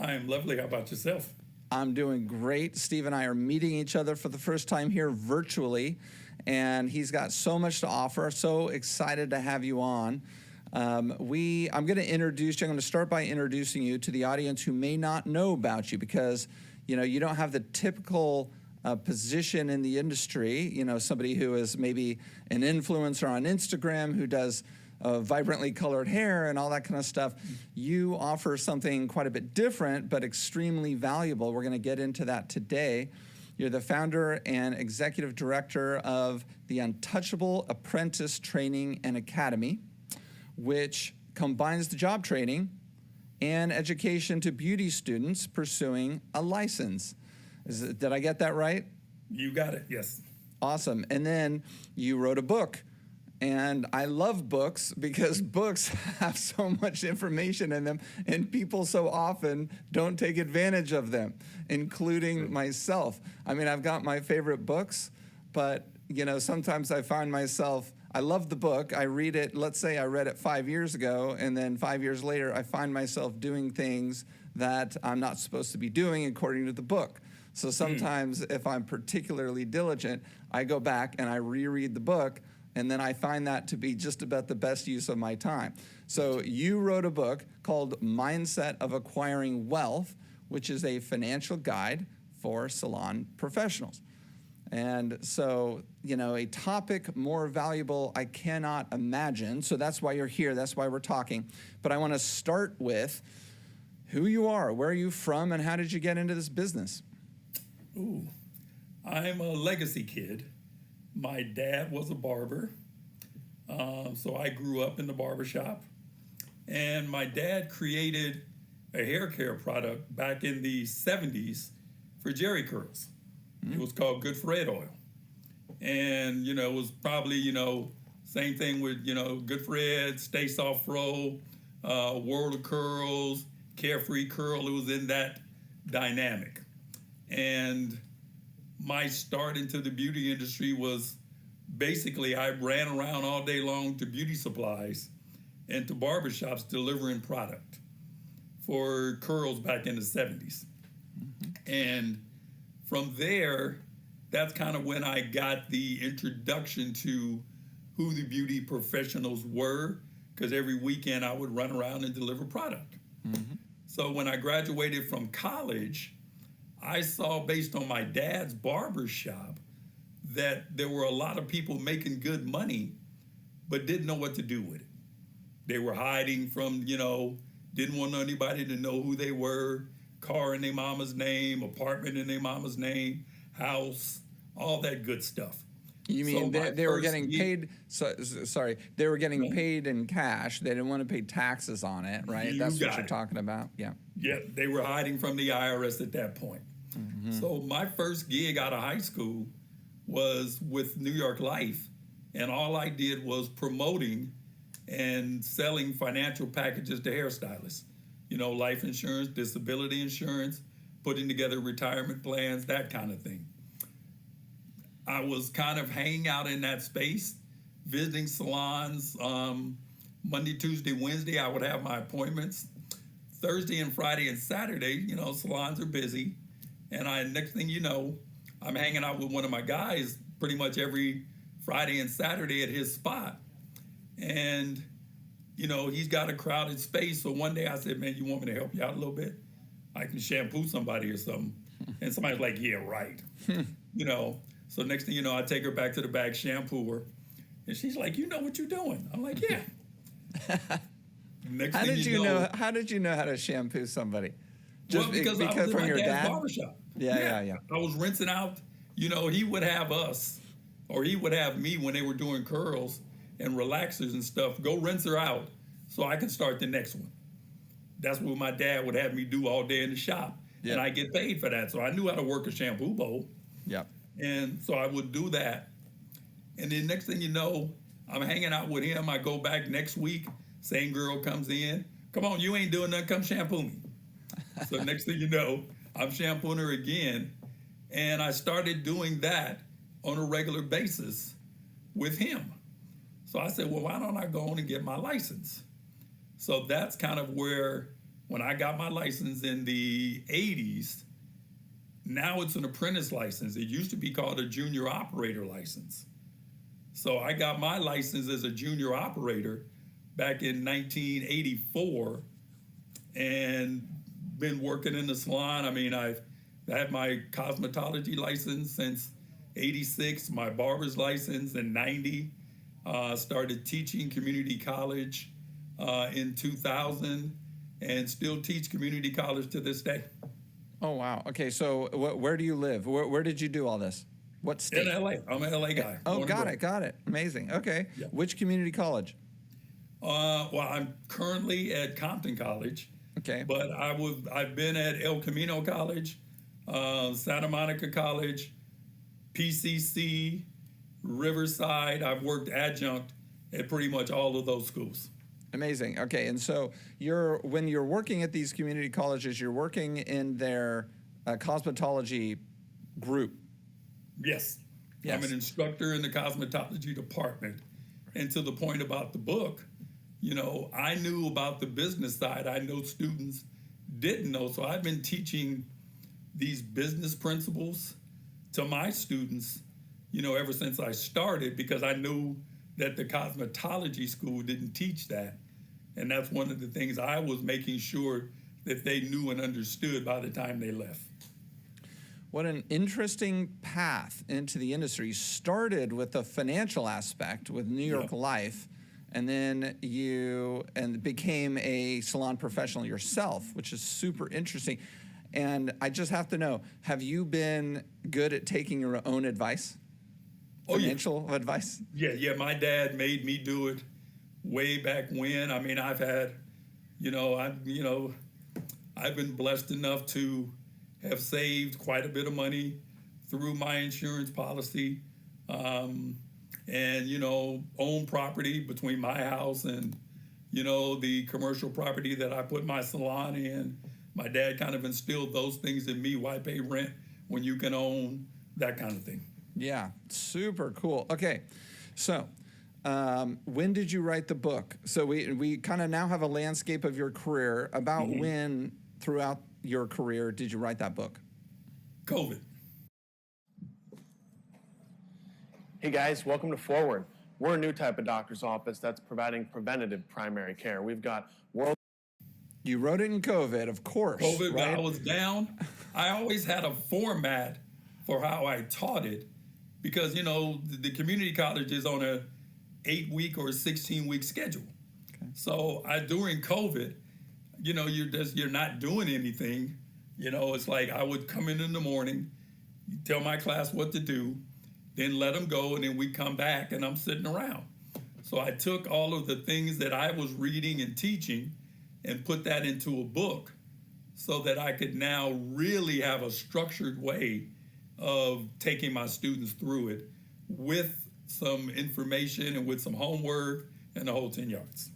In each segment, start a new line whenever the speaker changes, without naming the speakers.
I am lovely. How about yourself?
I'm doing great. Steve and I are meeting each other for the first time here virtually, and he's got so much to offer. So excited to have you on. I'm going to start by introducing you to the audience who may not know about you because, you don't have the typical position in the industry, somebody who is maybe an influencer on Instagram who does vibrantly colored hair and all that kind of stuff. You offer something quite a bit different, but extremely valuable. We're going to get into that today. You're the founder and executive director of the Untouchable Apprentice Training and Academy, which combines the job training and education to beauty students pursuing a license. Did I get that right?
You got it, yes.
Awesome. And then you wrote a book. And I love books because books have so much information in them, and people so often don't take advantage of them, including myself. I mean, I've got my favorite books, but, sometimes I find myself, I love the book. I read it. Let's say I read it 5 years ago, and then 5 years later, I find myself doing things that I'm not supposed to be doing according to the book. So sometimes if I'm particularly diligent, I go back and I reread the book, and then I find that to be just about the best use of my time. So you wrote a book called Mindset of Acquiring Wealth, which is a financial guide for salon professionals. And so, a topic more valuable I cannot imagine. So that's why you're here. That's why we're talking. But I want to start with who you are, where are you from, and how did you get into this business?
Ooh, I'm a legacy kid. My dad was a barber, so I grew up in the barber shop. And my dad created a hair care product back in the 70s for Jerry curls. It was called Good Fred Oil. And, it was probably, same thing with, Good Fred, Stay Soft Fro, World of Curls, Carefree Curl. It was in that dynamic. And my start into the beauty industry was basically I ran around all day long to beauty supplies and to barbershops delivering product for curls back in the 70s. And from there, that's kind of when I got the introduction to who the beauty professionals were, because every weekend I would run around and deliver product. So when I graduated from college, I saw, based on my dad's barber shop, that there were a lot of people making good money, but didn't know what to do with it. They were hiding from, didn't want anybody to know who they were, car in their mama's name, apartment in their mama's name, house, all that good stuff.
You mean they were getting paid? They were getting paid in cash. They didn't want to pay taxes on it, right? That's what you're talking about. Yeah.
Yeah, they were hiding from the IRS at that point. So my first gig out of high school was with New York Life, and all I did was promoting and selling financial packages to hairstylists. Life insurance, disability insurance, putting together retirement plans, that kind of thing. I was kind of hanging out in that space, visiting salons. Monday, Tuesday, Wednesday, I would have my appointments. Thursday and Friday and Saturday, salons are busy. And next thing you know, I'm hanging out with one of my guys pretty much every Friday and Saturday at his spot. And, he's got a crowded space. So one day I said, man, you want me to help you out a little bit? I can shampoo somebody or something. And somebody's like, yeah, right. So next thing you know, I take her back to the back, shampoo her. And she's like, you know what you're doing? I'm like, yeah.
How did you know how to shampoo somebody? Just
because I was in my dad's barbershop.
Yeah.
I was rinsing out. He would have us, or he would have me when they were doing curls and relaxers and stuff, go rinse her out so I could start the next one. That's what my dad would have me do all day in the shop. Yep. And I get paid for that. So I knew how to work a shampoo bowl.
Yep.
And so I would do that. And then next thing you know, I'm hanging out with him. I go back next week. Same girl comes in. Come on, you ain't doing nothing. Come shampoo me. So next thing you know, I'm shampooing her again. And I started doing that on a regular basis with him. So I said, well, why don't I go on and get my license? So that's kind of where when I got my license in the 80s, now it's an apprentice license. It used to be called a junior operator license. So I got my license as a junior operator back in 1984 and been working in the salon. I mean, I've had my cosmetology license since 86, my barber's license in 90. Started teaching community college in 2000 and still teach community college to this day.
Oh, wow. Okay, so where do you live? Where did you do all this? What state?
In LA. I'm an LA guy.
Oh, got it. Amazing. Okay.
Yeah.
Which community college?
Well, I'm currently at Compton College.
Okay.
But I've been at El Camino College, Santa Monica College, PCC, Riverside. I've worked adjunct at pretty much all of those schools.
Amazing. Okay, and so when you're working at these community colleges, you're working in their cosmetology group.
Yes.
Yes.
I'm an instructor in the cosmetology department. And to the point about the book, I knew about the business side. I know students didn't know. So I've been teaching these business principles to my students, ever since I started, because I knew that the cosmetology school didn't teach that. And that's one of the things I was making sure that they knew and understood by the time they left.
What an interesting path into the industry. You started with the financial aspect with New York Life, and then you became a salon professional yourself, which is super interesting. And I just have to know, have you been good at taking your own advice? Financial advice?
Yeah. My dad made me do it way back when. I mean, I've had, I've been blessed enough to have saved quite a bit of money through my insurance policy, and own property between my house and the commercial property that I put my salon in. My dad kind of instilled those things in me. Why pay rent when you can own, that kind of thing.
Yeah, super cool. Okay, so when did you write the book? So we kind of now have a landscape of your career. About when throughout your career did you write that book?
COVID.
Hey guys, welcome to Forward. We're a new type of doctor's office that's providing preventative primary care. We've got
You wrote it in COVID, of course.
COVID,
right?
I was down. I always had a format for how I taught it because, the community college is on a 8-week or 16-week schedule. Okay. So during COVID, you're not doing anything. It's like I would come in the morning, tell my class what to do, then let them go, and then we come back and I'm sitting around. So I took all of the things that I was reading and teaching and put that into a book so that I could now really have a structured way of taking my students through it with some information and with some homework and the whole 10 yards.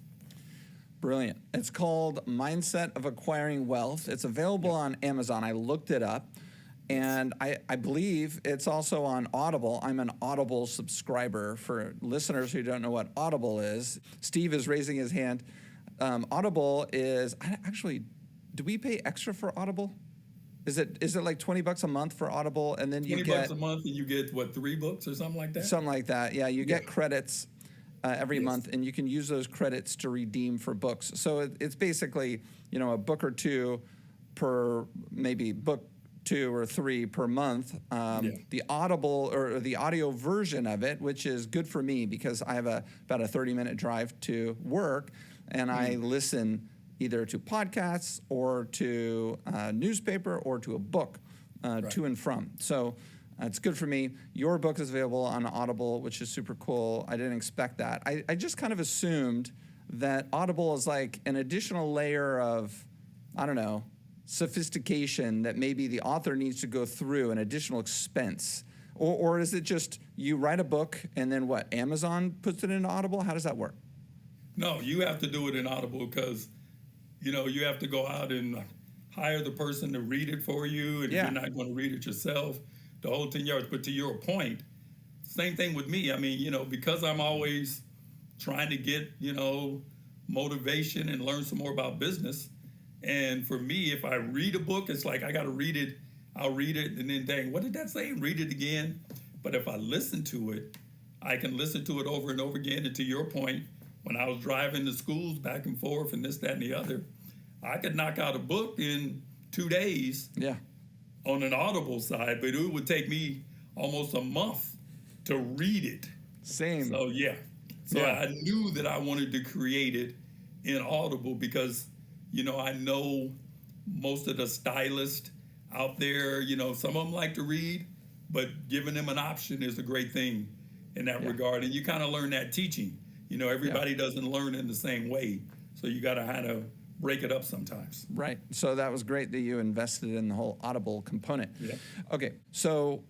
Brilliant. It's called Mindset of Acquiring Wealth. It's available on Amazon. I looked it up, and I believe it's also on Audible. I'm an Audible subscriber. For listeners who don't know what Audible is, Steve is raising his hand. Audible is actually. Do we pay extra for Audible? Is it like $20 a month for Audible, and then you get
$20 a month, and you get what, 3 books or something like that?
Something like that. Yeah, you get credits every month, and you can use those credits to redeem for books. So it's basically a book or two per, maybe book 2 or 3 per month. The Audible or the audio version of it, which is good for me because I have about a 30-minute drive to work, and I listen either to podcasts or to a newspaper or to a book, to and from. So it's good for me. Your book is available on Audible, which is super cool. I didn't expect that. I just kind of assumed that Audible is like an additional layer of, sophistication that maybe the author needs to go through, an additional expense. Or is it just you write a book and then what, Amazon puts it into Audible? How does that work?
No, you have to do it in Audible because you have to go out and hire the person to read it for you, and if you're not going to read it yourself, the whole 10 yards. But to your point, same thing with me. I mean, because I'm always trying to get, motivation and learn some more about business, And for me, if I read a book, it's like I got to read it. I'll read it and then dang, what did that say? And read it again. But if I listen to it, I can listen to it over and over again. And to your point, when I was driving to schools back and forth and this, that, and the other, I could knock out a book in 2 days on an Audible side, but it would take me almost a month to read it.
Same.
So, I knew that I wanted to create it in Audible because, I know most of the stylists out there, some of them like to read, but giving them an option is a great thing in that regard. And you kind of learn that teaching. Everybody doesn't learn in the same way. So you got to kind of break it up sometimes.
Right. So that was great that you invested in the whole Audible component.
Yeah.
Okay. So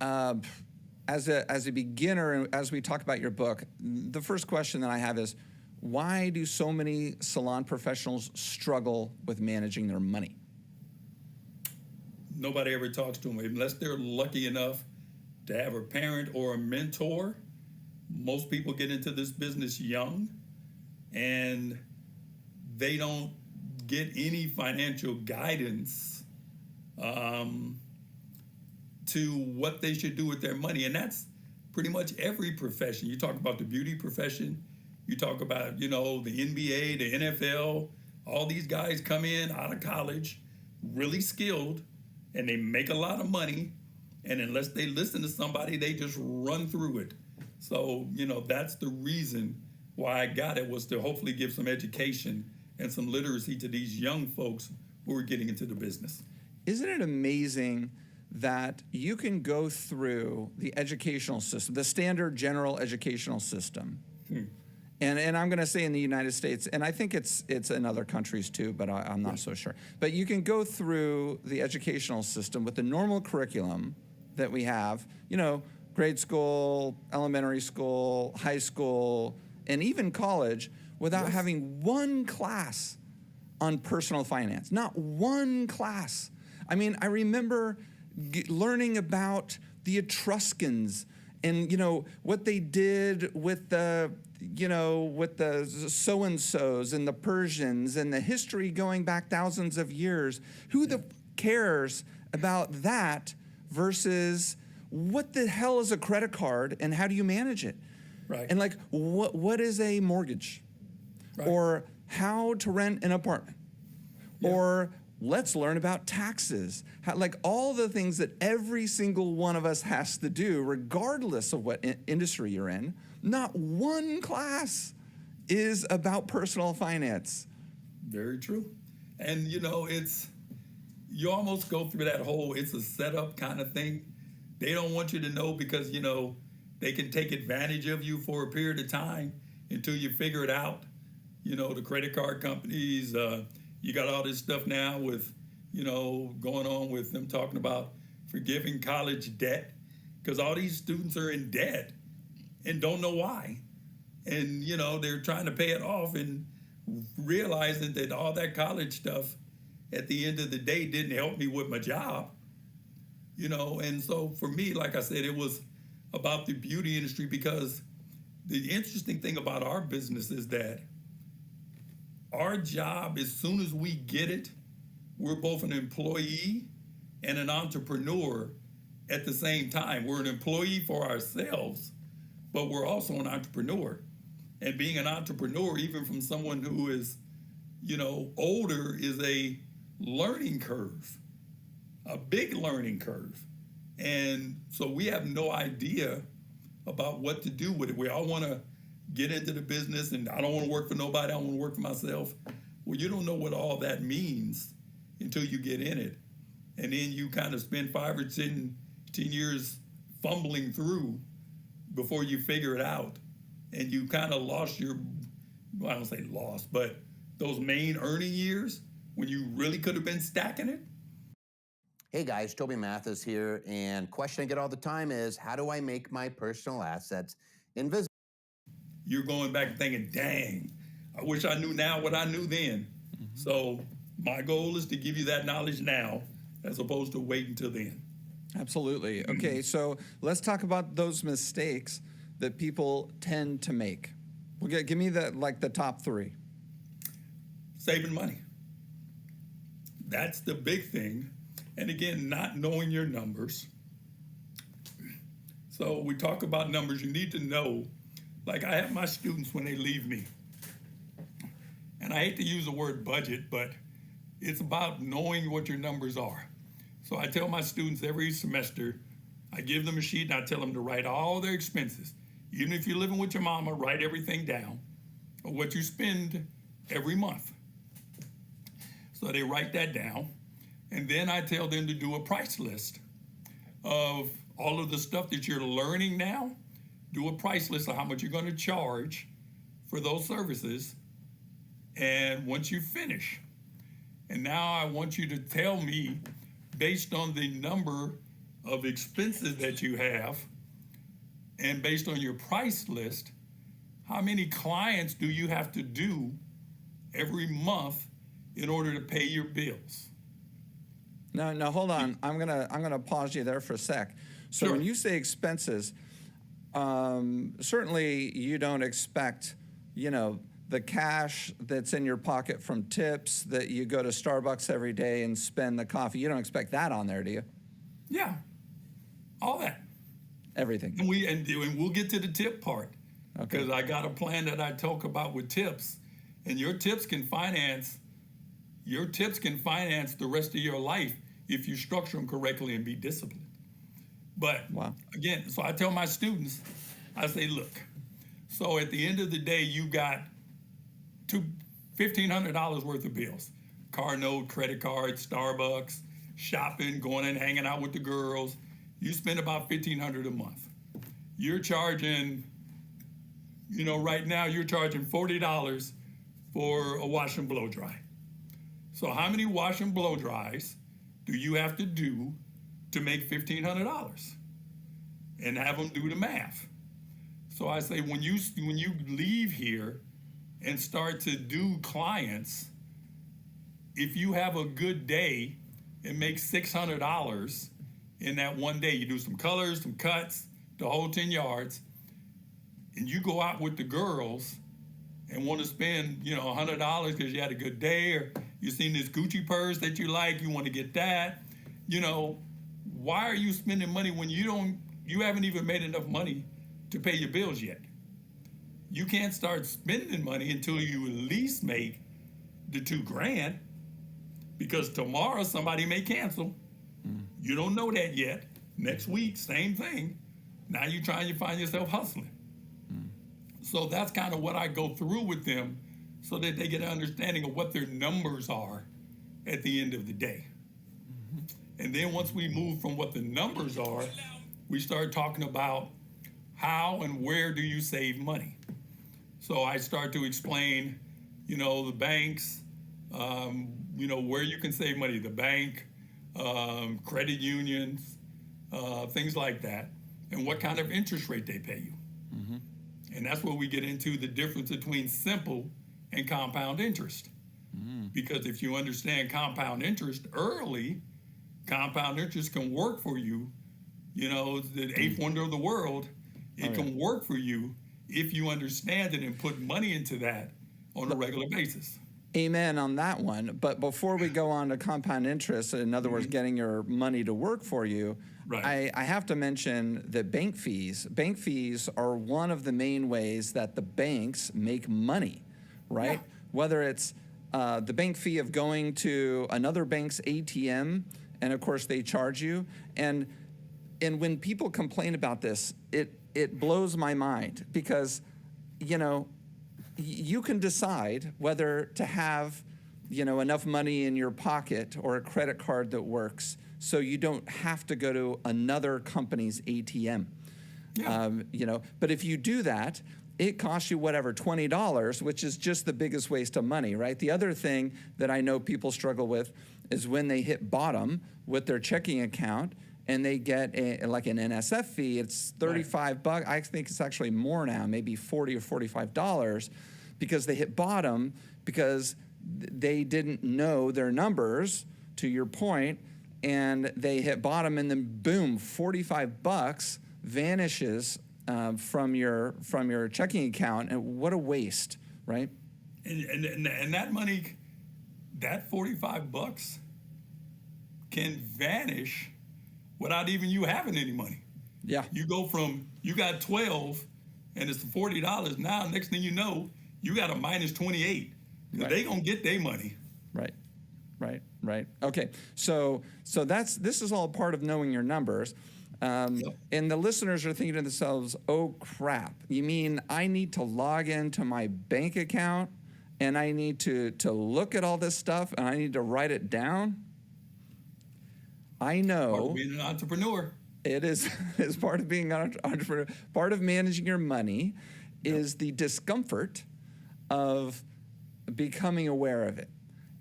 as a beginner, as we talk about your book, the first question that I have is, why do so many salon professionals struggle with managing their money?
Nobody ever talks to them unless they're lucky enough to have a parent or a mentor. Most people get into this business young and they don't get any financial guidance to what they should do with their money. And that's pretty much every profession. You talk about the beauty profession, you talk about, the NBA, the NFL, all these guys come in out of college, really skilled, and they make a lot of money. And unless they listen to somebody, they just run through it. So, that's the reason why I got it, was to hopefully give some education and some literacy to these young folks who are getting into the business.
Isn't it amazing that you can go through the educational system, the standard general educational system, and I'm going to say in the United States, and I think it's in other countries too, but I'm not so sure. But you can go through the educational system with the normal curriculum that we have, grade school, elementary school, high school, and even college, without having one class on personal finance. Not one class. I mean, I remember learning about the Etruscans and, what they did with the so-and-sos and the Persians and the history going back thousands of years. Who cares about that versus what the hell is a credit card and how do you manage it?
Right.
And what is a mortgage? Right. Or how to rent an apartment? Yeah. Or let's learn about taxes. All the things that every single one of us has to do, regardless of what industry you're in. Not one class is about personal finance.
Very true. And, you almost go through that whole, it's a setup kind of thing. They don't want you to know because, they can take advantage of you for a period of time until you figure it out. The credit card companies, you got all this stuff now with, going on with them talking about forgiving college debt because all these students are in debt and don't know why. And, they're trying to pay it off and realizing that all that college stuff at the end of the day didn't help me with my job. And so for me, like I said, it was about the beauty industry because the interesting thing about our business is that our job, as soon as we get it, we're both an employee and an entrepreneur at the same time. We're an employee for ourselves, but we're also an entrepreneur. And being an entrepreneur, even from someone who is, older, is a learning curve, a big learning curve. And so we have no idea about what to do with it. We all want to get into the business and I don't want to work for nobody. I want to work for myself. Well, you don't know what all that means until you get in it. And then you kind of spend 5 or 10 years fumbling through before you figure it out. And you kind of lost I don't say lost, but those main earning years when you really could have been stacking it.
Hey guys, Toby Mathis here, and question I get all the time is, how do I make my personal assets invisible?
You're going back and thinking, dang, I wish I knew now what I knew then. Mm-hmm. So my goal is to give you that knowledge now as opposed to wait until then.
Absolutely. Okay, so let's talk about those mistakes that people tend to make. Give me the top 3.
Saving money. That's the big thing. And again, not knowing your numbers. So we talk about numbers. You need to know, like I have my students when they leave me. And I hate to use the word budget, but it's about knowing what your numbers are. So I tell my students every semester, I give them a sheet and I tell them to write all their expenses. Even if you're living with your mama, write everything down of what you spend every month. So they write that down. And then I tell them to do a price list of all of the stuff that you're learning now. Do a price list of how much you're going to charge for those services. And once you finish, and now I want you to tell me, based on the number of expenses that you have and based on your price list, how many clients do you have to do every month in order to pay your bills?
No, hold on. I'm gonna pause you there for a sec. So
Sure.
when you say expenses, certainly you don't expect, the cash that's in your pocket from tips that you go to Starbucks every day and spend the coffee. You don't expect that on there, do you?
Yeah, all that.
Everything.
And we'll get to the tip part,
Okay.
because I got a plan that I talk about with tips, and your tips can finance the rest of your life if you structure them correctly and be disciplined. But
Wow.
again, so I tell my students, I say, look, so at the end of the day, you got $1,500 worth of bills: car note, credit card, Starbucks, shopping, going and hanging out with the girls. You spend about $1,500 a month. You're charging, right now you're charging $40 for a wash and blow dry. So how many wash and blow dries do you have to do to make $1,500? And have them do the math. So I say, when you leave here and start to do clients, if you have a good day and make $600 in that one day, you do some colors, some cuts, the whole 10 yards, and you go out with the girls and want to spend, $100 because you had a good day, or you seen this Gucci purse that you like, you want to get that, why are you spending money when you haven't even made enough money to pay your bills yet? You can't start spending money until you at least make the $2,000, because tomorrow somebody may cancel. You don't know that yet. Next week, same thing. Now you're trying to find yourself hustling. So that's kind of what I go through with them, so that they get an understanding of what their numbers are at the end of the day. And then once we move from what the numbers are, we start talking about how and where do you save money. So I start to explain, the banks, where you can save money, the bank, credit unions, things like that, and what kind of interest rate they pay you. And that's where we get into the difference between simple and compound interest. Because if you understand compound interest early, compound interest can work for you. The eighth wonder of the world, it can work for you if you understand it and put money into that on a regular basis.
Amen on that one. But before we go on to compound interest, in other words, getting your money to work for you,
Right.
I have to mention that bank fees. Bank fees are one of the main ways that the banks make money, right?
Yeah.
Whether it's the bank fee of going to another bank's ATM, and of course they charge you. And when people complain about this, it blows my mind, because, you can decide whether to have, enough money in your pocket or a credit card that works, so you don't have to go to another company's ATM.
Yeah.
But if you do that, it costs you whatever, $20, which is just the biggest waste of money, right? The other thing that I know people struggle with is when they hit bottom with their checking account and they get like an NSF fee. It's $35. I think it's actually more now, maybe $40 or $45, because they hit bottom because they didn't know their numbers, to your point, and they hit bottom, and then boom, $45 vanishes from your checking account, and what a waste, right?
And that money, that $45, can vanish without even you having any money.
Yeah.
You go from, you got 12 and it's $40. Now, next thing you know, you got a minus 28.
Right.
They gonna get their money.
Right. Okay. So this is all part of knowing your numbers.
Yep.
And the listeners are thinking to themselves, oh crap, you mean I need to log into my bank account and I need to look at all this stuff and I need to write it down? I know.
Part of being an entrepreneur.
It is part of being an entrepreneur. Part of managing your money is the discomfort of becoming aware of it.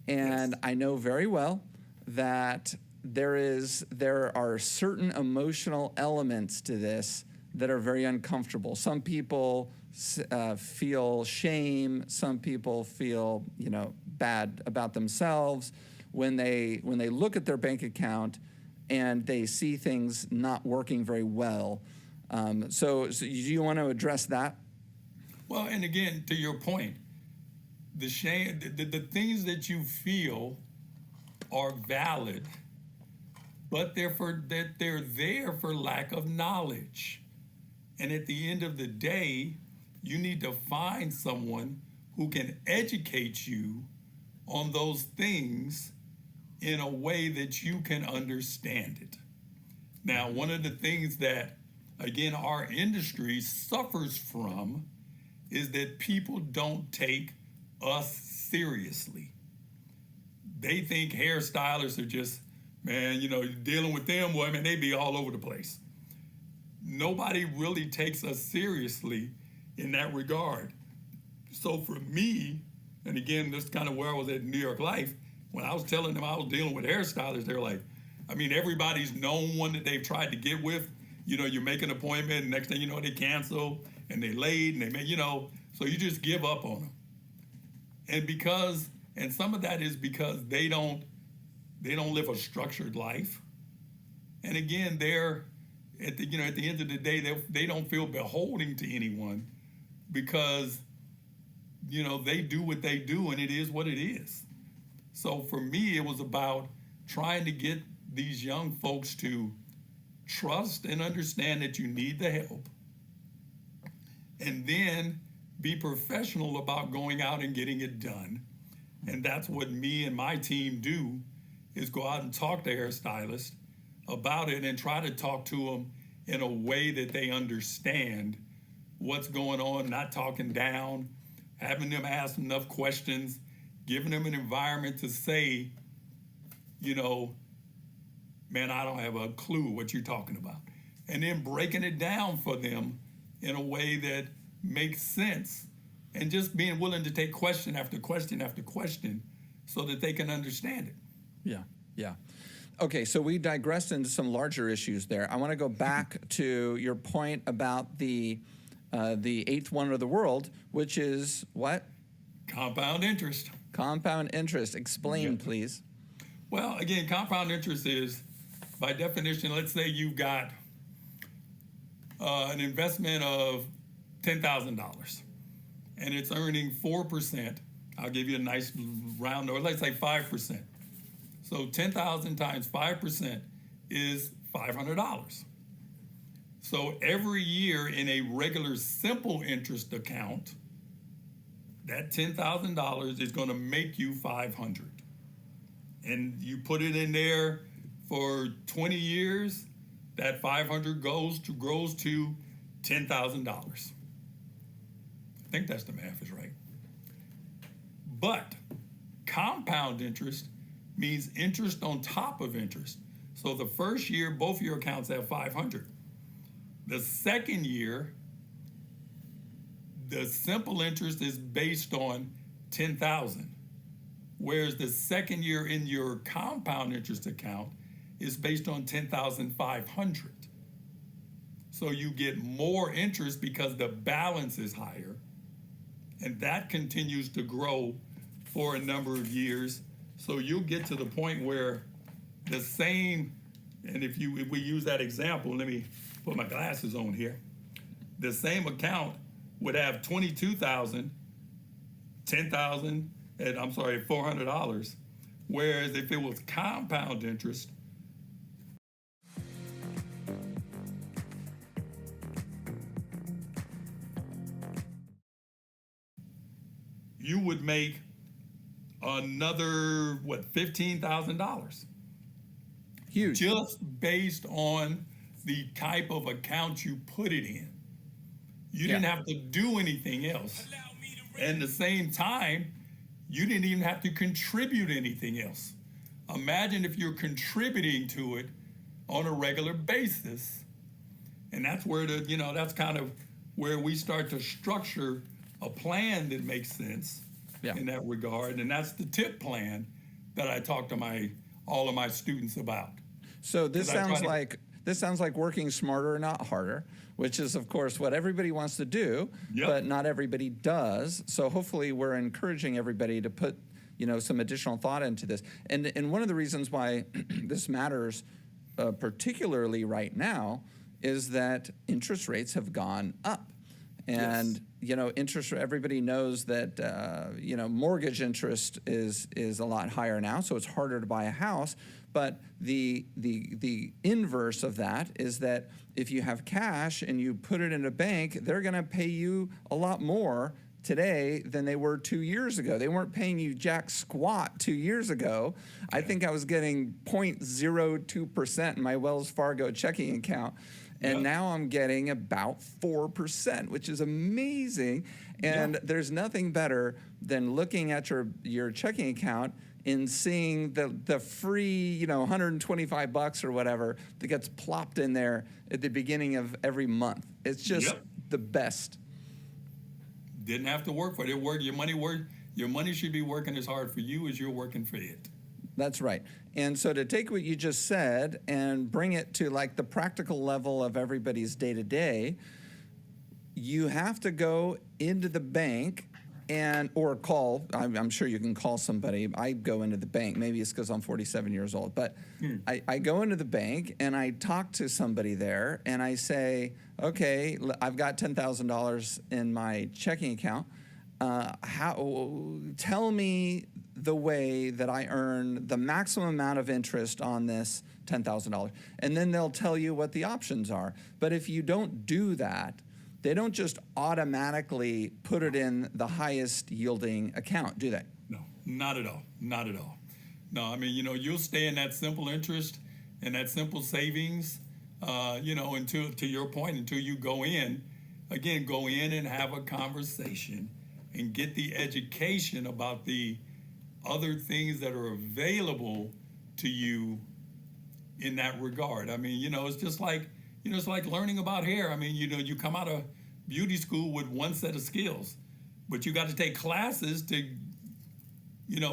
And
Yes.
I know very well that there are certain emotional elements to this that are very uncomfortable. Some people feel shame. Some people feel bad about themselves when they look at their bank account and they see things not working very well. So do you want to address that?
Well, and again, to your point, the shame, the things that you feel are valid, but they're there for lack of knowledge. And at the end of the day, you need to find someone who can educate you on those things in a way that you can understand it. Now, one of the things that, again, our industry suffers from is that people don't take us seriously. They think hairstylists are just, man, dealing with them, boy, man, they be all over the place. Nobody really takes us seriously in that regard. So for me, and again, this is kind of where I was at in New York Life, when I was telling them I was dealing with hairstylists, they're like, everybody's known one that they've tried to get with. You make an appointment, and next thing you know, they cancel, and they late, and they make, so you just give up on them. And some of that is because they don't live a structured life. And again, they're at the end of the day, they don't feel beholden to anyone because, they do what they do and it is what it is. So for me, it was about trying to get these young folks to trust and understand that you need the help, and then be professional about going out and getting it done. And that's what me and my team do, is go out and talk to hairstylists about it and try to talk to them in a way that they understand what's going on, not talking down, having them ask enough questions, giving them an environment to say, man, I don't have a clue what you're talking about. And then breaking it down for them in a way that makes sense, and just being willing to take question after question after question so that they can understand it.
Yeah. Okay, so we digressed into some larger issues there. I want to go back to your point about the eighth wonder of the world, which is what?
Compound interest.
Compound interest. Explain, please.
Well, again, compound interest is, by definition, let's say you've got an investment of $10,000 and it's earning 4%. I'll give you a nice round number, let's say 5%. So 10,000 times 5% is $500. So every year in a regular simple interest account, that $10,000 is going to make you $500. And you put it in there for 20 years, that $500 grows to $10,000. I think that's the math is right. But compound interest means interest on top of interest. So the first year, both your accounts have 500. The second year, the simple interest is based on 10,000, whereas the second year in your compound interest account is based on 10,500. So you get more interest because the balance is higher, and that continues to grow for a number of years. So you'll get to the point where the same, and if we use that example, let me put my glasses on here. The same account would have 22,000, 10,000, and I'm sorry, $400. Whereas if it was compound interest, you would make another, $15,000.
Huge.
Just based on the type of account you put it in. You didn't have to do anything else. And at the same time, you didn't even have to contribute anything else. Imagine if you're contributing to it on a regular basis. And that's where that's kind of where we start to structure a plan that makes sense in that regard. And that's the TIP plan that I talk to all of my students about.
So this sounds like working smarter, not harder, which is, of course, what everybody wants to do, but not everybody does. So hopefully we're encouraging everybody to put, some additional thought into this. And one of the reasons why this matters particularly right now is that interest rates have gone up. And, everybody knows that, mortgage interest is a lot higher now, so it's harder to buy a house. But the inverse of that is that if you have cash and you put it in a bank, they're going to pay you a lot more today than they were 2 years ago. They weren't paying you jack squat 2 years ago. I think I was getting 0.02% in my Wells Fargo checking account. And now I'm getting about 4%, which is amazing. And there's nothing better than looking at your checking account and seeing the free, $125 or whatever that gets plopped in there at the beginning of every month. It's just the best.
Didn't have to work for it. Your money should be working as hard for you as you're working for it.
That's right. And so to take what you just said and bring it to like the practical level of everybody's day-to-day, you have to go into the bank or call. I'm sure you can call somebody. I go into the bank. Maybe it's because I'm 47 years old. But I go into the bank and I talk to somebody there and I say, okay, I've got $10,000 in my checking account. Tell me the way that I earn the maximum amount of interest on this $10,000. And then they'll tell you what the options are. But if you don't do that, they don't just automatically put it in the highest yielding account, do they?
No, not at all. Not at all. No, I mean, you'll stay in that simple interest and that simple savings, until, to your point, until you go in and have a conversation and get the education about the other things that are available to you in that regard. I mean, it's just like, it's like learning about hair. I mean, you come out of beauty school with one set of skills, but you got to take classes to,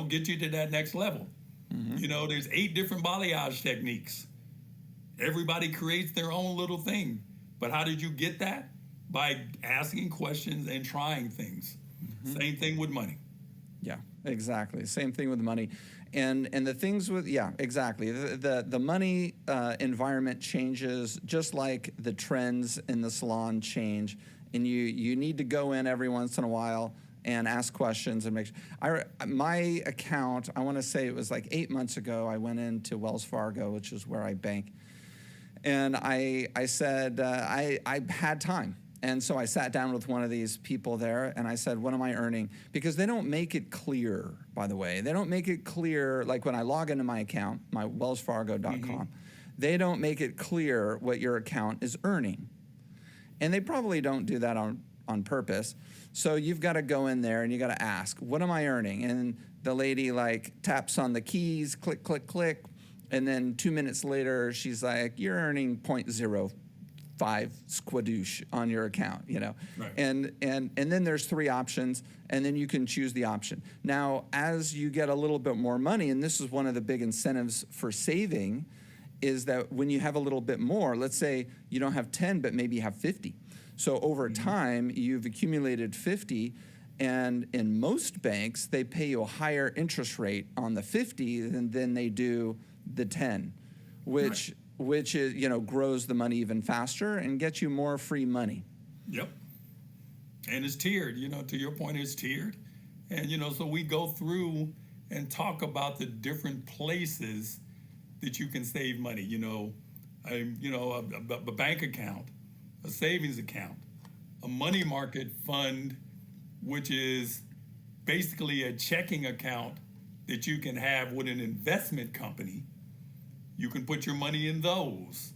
get you to that next level. Mm-hmm. There's 8 different balayage techniques. Everybody creates their own little thing. But how did you get that? By asking questions and trying things. Mm-hmm. Same thing with money.
Yeah, exactly. Same thing with money. And the things with, exactly. The money environment changes just like the trends in the salon change. And you need to go in every once in a while and ask questions and make sure. My account, I want to say it was like 8 months ago, I went into Wells Fargo, which is where I bank. And I said, I had time. And so I sat down with one of these people there and I said, what am I earning? Because they don't make it clear, by the way. They don't make it clear, like when I log into my account, my wellsfargo.com, they don't make it clear what your account is earning. And they probably don't do that on purpose. So you've got to go in there and you got to ask, what am I earning? And the lady taps on the keys, click, click, click. And then 2 minutes later, she's like, you're earning 0.05 squadoosh on your account, Right. And then there's 3 options, and then you can choose the option. Now, as you get a little bit more money, and this is one of the big incentives for saving, is that when you have a little bit more, let's say you don't have 10, but maybe you have 50. So over time, you've accumulated 50, and in most banks, they pay you a higher interest rate on the 50 than they do the 10, which is, grows the money even faster and gets you more free money.
Yep. And it's tiered, to your point, it's tiered. And, so we go through and talk about the different places that you can save money. A bank account, a savings account, a money market fund, which is basically a checking account that you can have with an investment company. You can put your money in those.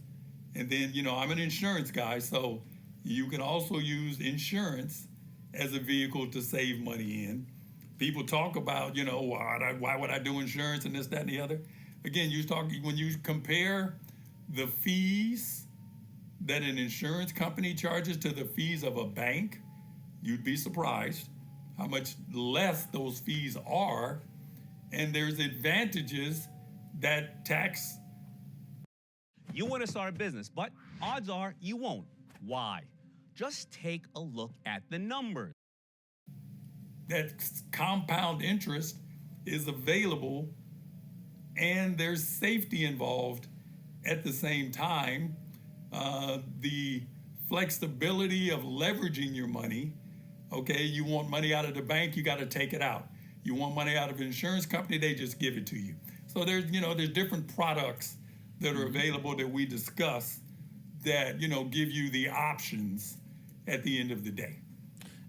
And then, I'm an insurance guy, so you can also use insurance as a vehicle to save money in. People talk about, why would I do insurance and this, that, and the other? Again, when you compare the fees that an insurance company charges to the fees of a bank, you'd be surprised how much less those fees are. And there's advantages that tax.
You want to start a business, but odds are you won't. Why? Just take a look at the numbers.
That compound interest is available, and there's safety involved at the same time. The flexibility of leveraging your money. Okay, you want money out of the bank, you got to take it out. You want money out of an insurance company, they just give it to you. So there's different products that are available that we discuss that, give you the options at the end of the day.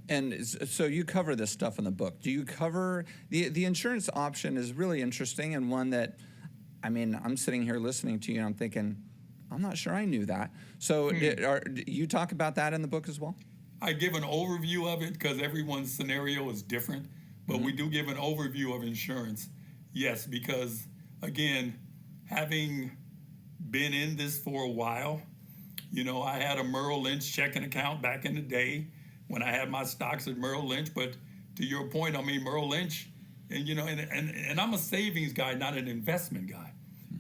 And so you cover this stuff in the book. Do you cover the insurance option is really interesting, and one that, I'm sitting here listening to you and I'm thinking, I'm not sure I knew that. So you talk about that in the book as well?
I give an overview of it because everyone's scenario is different, but we do give an overview of insurance. Yes, because again, having been in this for a while, I had a Merrill Lynch checking account back in the day when I had my stocks at Merrill Lynch. But to your point, Merrill Lynch, and and I'm a savings guy, not an investment guy.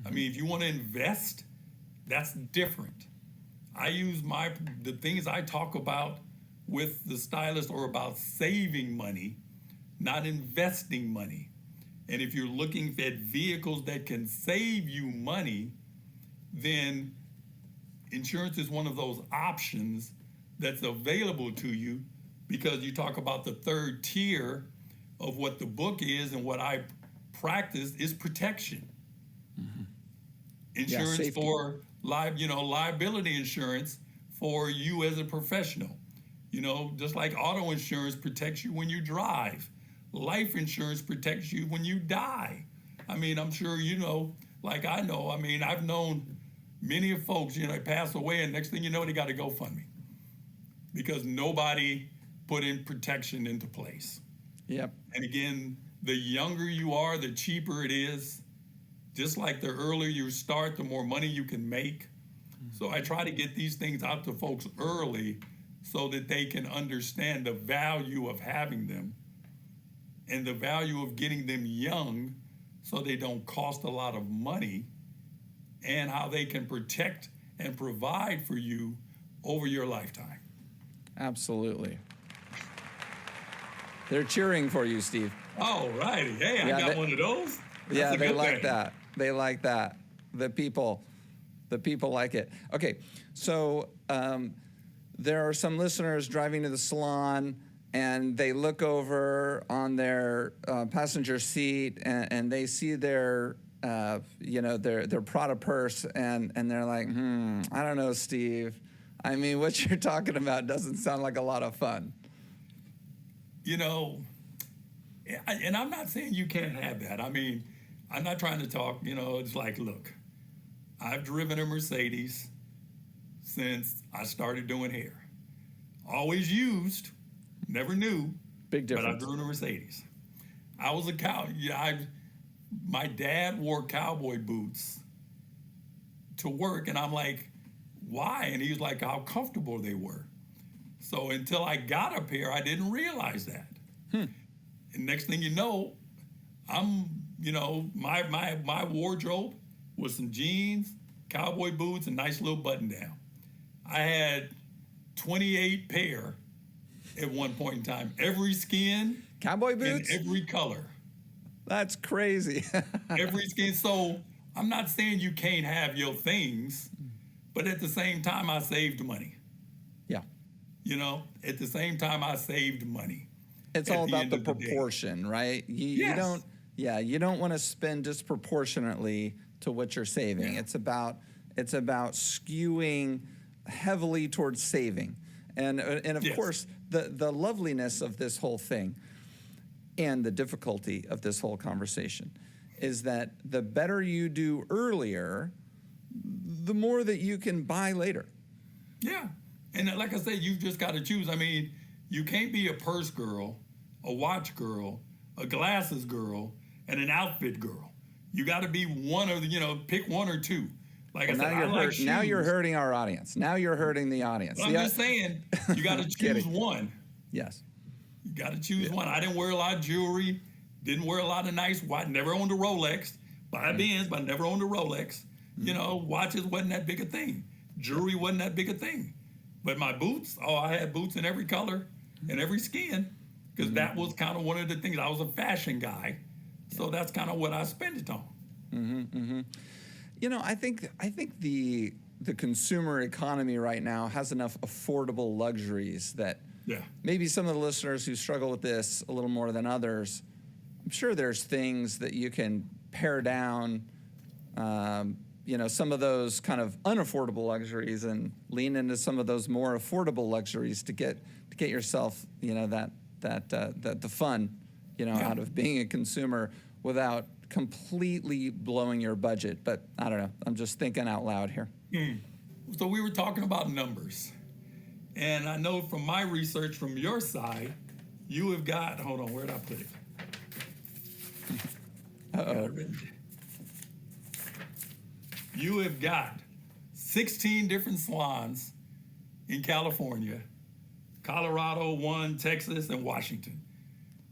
If you want to invest, that's different. I use the things I talk about with the stylist are about saving money, not investing money. And if you're looking at vehicles that can save you money, then insurance is one of those options that's available to you, because you talk about the third tier of what the book is and what I practice is protection. Insurance for liability insurance for you as a professional. Just like auto insurance protects you when you drive. Life insurance protects you when you die. I'm sure like I know. I've known many of folks, they pass away, and next thing you know, they got a GoFundMe because nobody put in protection into place.
Yep.
And again, the younger you are, the cheaper it is. Just like the earlier you start, the more money you can make. So I try to get these things out to folks early so that they can understand the value of having them and the value of getting them young so they don't cost a lot of money, and how they can protect and provide for you over your lifetime.
Absolutely. They're cheering for you, Steve.
All righty. Hey, I got one of those. That's
they like
thing.
that. They like that. The people like it. Okay, so there are some listeners driving to the salon, and they look over on their passenger seat, and they see their Prada purse, and they're like, I don't know, Steve. What you're talking about doesn't sound like a lot of fun.
And I'm not saying you can't have that. I'm not trying to talk, it's like, look, I've driven a Mercedes since I started doing hair. Always used, never knew.
Big difference.
But I've driven a Mercedes. I was my dad wore cowboy boots to work, and I'm like, why? And he was like, how comfortable they were. So until I got a pair, I didn't realize that. And next thing you know, my wardrobe was some jeans, cowboy boots, and nice little button down. I had 28 pair at one point in time. Every skin.
Cowboy boots?
And every color.
That's crazy.
Every skin. So I'm not saying you can't have your things, but at the same time, I saved money.
Yeah.
At the same time, I saved money.
It's all about the proportion, right? You don't want to spend disproportionately to what you're saving. Yeah. It's about skewing heavily towards saving. And of course, the loveliness of this whole thing, and the difficulty of this whole conversation is that the better you do earlier, the more that you can buy later.
Yeah. And like I said, you've just got to choose. I mean, you can't be a purse girl, a watch girl, a glasses girl, and an outfit girl. You got to be one of the, pick one or two. Like
Well,
I said,
now you're hurting our audience. Now you're hurting the audience.
I'm just saying, you got to choose
Kidding.
one.
Yes.
You got to choose one. I didn't wear a lot of jewelry, didn't wear a lot of nice watch, never owned a Rolex. Buy Benz, but never owned a Rolex. Watches wasn't that big a thing. Jewelry wasn't that big a thing. But my boots, I had boots in every color and every skin, because that was kind of one of the things. I was a fashion guy, so that's kind of what I spent it on.
I think the consumer economy right now has enough affordable luxuries that maybe some of the listeners who struggle with this a little more than others, I'm sure there's things that you can pare down, some of those kind of unaffordable luxuries and lean into some of those more affordable luxuries to get yourself, the fun, out of being a consumer without completely blowing your budget. But I don't know. I'm just thinking out loud here.
So we were talking about numbers. And I know from my research from your side, you have got, hold on, where did I put it? You have got 16 different salons in California, Colorado, 1, Texas, and Washington.